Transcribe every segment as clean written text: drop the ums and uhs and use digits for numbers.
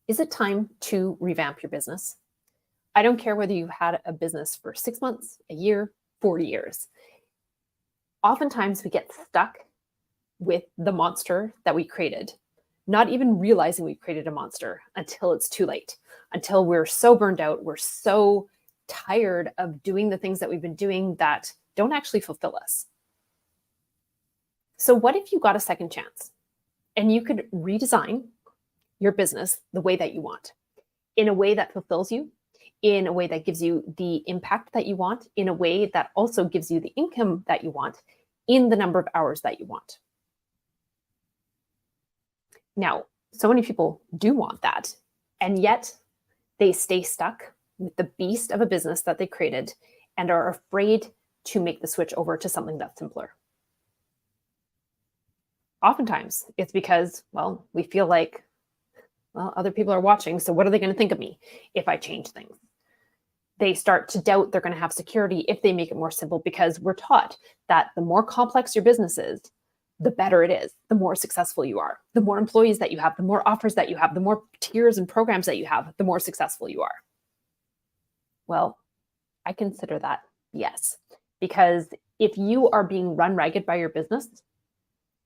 Is it time to revamp your business? I don't care whether you've had a business for 6 months, a year, 40 years. Oftentimes we get stuck with the monster that we created, not even realizing we created a monster until it's too late, until we're so burned out, we're so tired of doing the things that we've been doing that don't actually fulfill us. So what if you got a second chance and you could redesign your business the way that you want, in a way that fulfills you, in a way that gives you the impact that you want, in a way that also gives you the income that you want, in the number of hours that you want? Now, so many people do want that, and yet they stay stuck with the beast of a business that they created and are afraid to make the switch over to something that's simpler. Oftentimes, it's because, well, we feel like, well, other people are watching, so what are they going to think of me if I change things? They start to doubt they're going to have security if they make it more simple, because we're taught that the more complex your business is, the better it is, the more successful you are, the more employees that you have, the more offers that you have, the more tiers and programs that you have, the more successful you are. Well, I consider that yes, because if you are being run ragged by your business,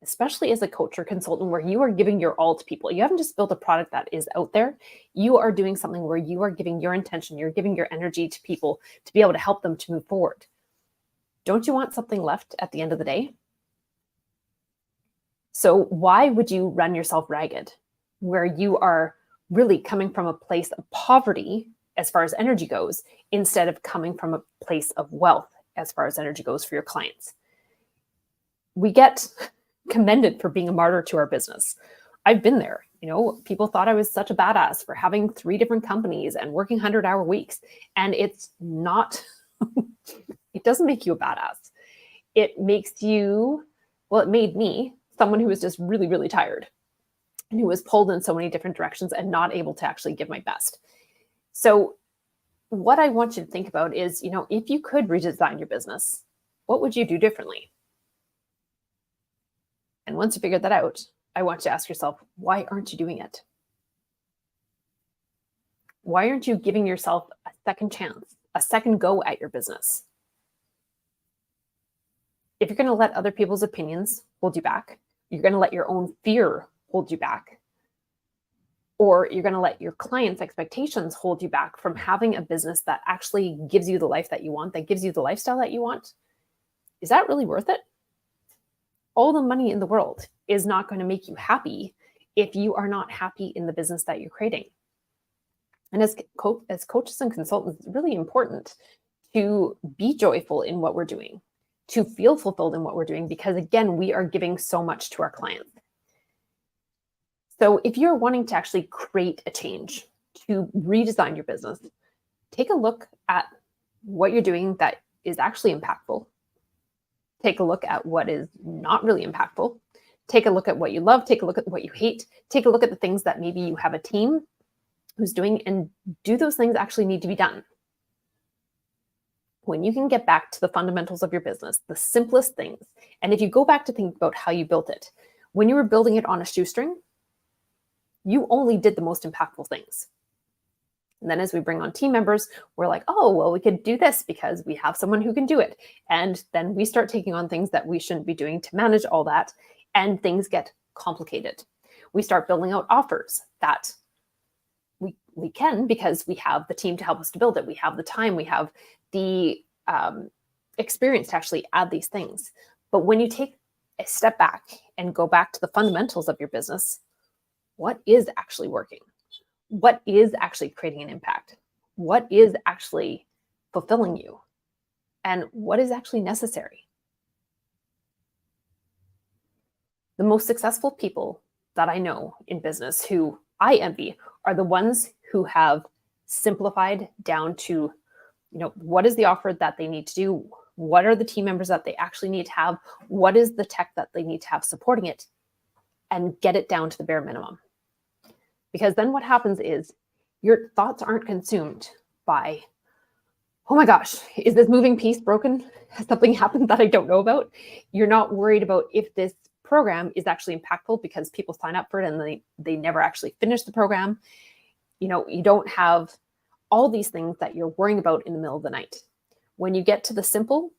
especially as a coach or consultant where you are giving your all to people, you haven't just built a product that is out there, you are doing something where you are giving your intention, you're giving your energy to people to be able to help them to move forward. Don't you want something left at the end of the day? So why would you run yourself ragged where you are really coming from a place of poverty as far as energy goes, instead of coming from a place of wealth as far as energy goes for your clients? We get commended for being a martyr to our business. I've been there. People thought I was such a badass for having 3 different companies and working 100-hour weeks. And it's not, it doesn't make you a badass. It makes you, well, it made me someone who was just really, really tired and who was pulled in so many different directions and not able to actually give my best. So what I want you to think about is, if you could redesign your business, what would you do differently? And once you figure that out, I want you to ask yourself, why aren't you doing it? Why aren't you giving yourself a second chance, a second go at your business? If you're going to let other people's opinions hold you back, you're going to let your own fear hold you back, or you're going to let your clients' expectations hold you back from having a business that actually gives you the life that you want, that gives you the lifestyle that you want, is that really worth it? All the money in the world is not going to make you happy if you are not happy in the business that you're creating. And as coaches and consultants, it's really important to be joyful in what we're doing, to feel fulfilled in what we're doing, because again, we are giving so much to our clients. So if you're wanting to actually create a change, to redesign your business, take a look at what you're doing that is actually impactful. Take a look at what is not really impactful. Take a look at what you love. Take a look at what you hate. Take a look at the things that maybe you have a team who's doing, and do those things actually need to be done? When you can get back to the fundamentals of your business, the simplest things, and if you go back to think about how you built it, when you were building it on a shoestring, you only did the most impactful things. And then as we bring on team members, we're like, oh, well, we could do this because we have someone who can do it. And then we start taking on things that we shouldn't be doing to manage all that, and things get complicated. We start building out offers that we can, because we have the team to help us to build it. We have the time, we have the experience to actually add these things. But when you take a step back and go back to the fundamentals of your business, what is actually working? What is actually creating an impact? What is actually fulfilling you? And what is actually necessary? The most successful people that I know in business, who I envy, are the ones who have simplified down to, what is the offer that they need to do? What are the team members that they actually need to have? What is the tech that they need to have supporting it? And get it down to the bare minimum. Because then what happens is your thoughts aren't consumed by, oh my gosh, is this moving piece broken? Has something happened that I don't know about? You're not worried about if this program is actually impactful because people sign up for it and they never actually finish the program. You don't have all these things that you're worrying about in the middle of the night. When you get to the simple,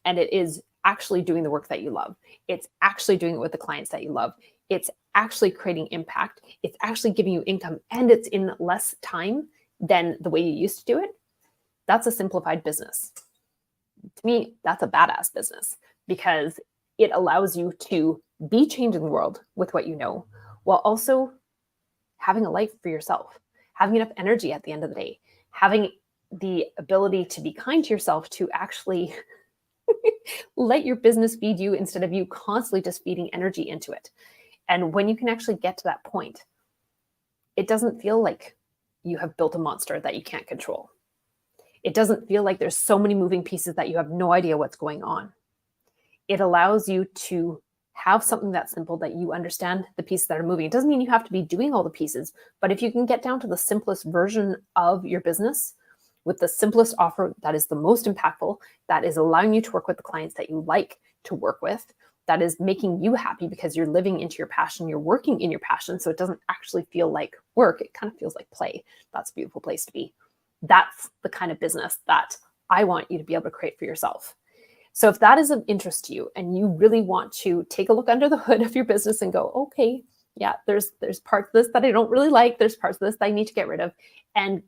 and it is actually doing the work that you love, it's actually doing it with the clients that you love, it's actually creating impact, it's actually giving you income, and it's in less time than the way you used to do it, that's a simplified business. To me, that's a badass business, because it allows you to be changing the world with what you know, while also having a life for yourself, having enough energy at the end of the day, having the ability to be kind to yourself, to actually let your business feed you instead of you constantly just feeding energy into it. And when you can actually get to that point, it doesn't feel like you have built a monster that you can't control. It doesn't feel like there's so many moving pieces that you have no idea what's going on. It allows you to have something that's simple, that you understand the pieces that are moving. It doesn't mean you have to be doing all the pieces, but if you can get down to the simplest version of your business with the simplest offer that is the most impactful, that is allowing you to work with the clients that you like to work with, that is making you happy because you're living into your passion, you're working in your passion, so it doesn't actually feel like work, it kind of feels like play. That's a beautiful place to be. That's the kind of business that I want you to be able to create for yourself. So if that is of interest to you and you really want to take a look under the hood of your business and go, okay, yeah, there's parts of this that I don't really like, there's parts of this that I need to get rid of, and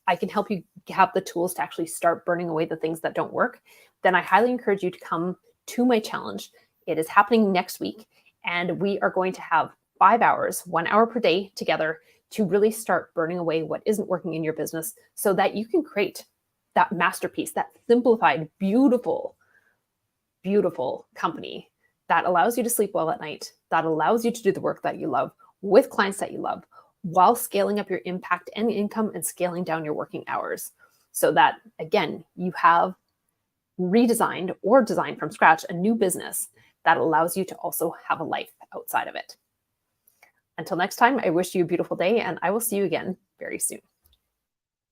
I can help you have the tools to actually start burning away the things that don't work, then I highly encourage you to come to my challenge. It is happening next week, and we are going to have 5 hours, 1 hour per day together to really start burning away what isn't working in your business so that you can create that masterpiece, that simplified, beautiful, beautiful company that allows you to sleep well at night, that allows you to do the work that you love with clients that you love, while scaling up your impact and income and scaling down your working hours, so that, again, you have redesigned or designed from scratch a new business that allows you to also have a life outside of it. Until next time, I wish you a beautiful day, and I will see you again very soon.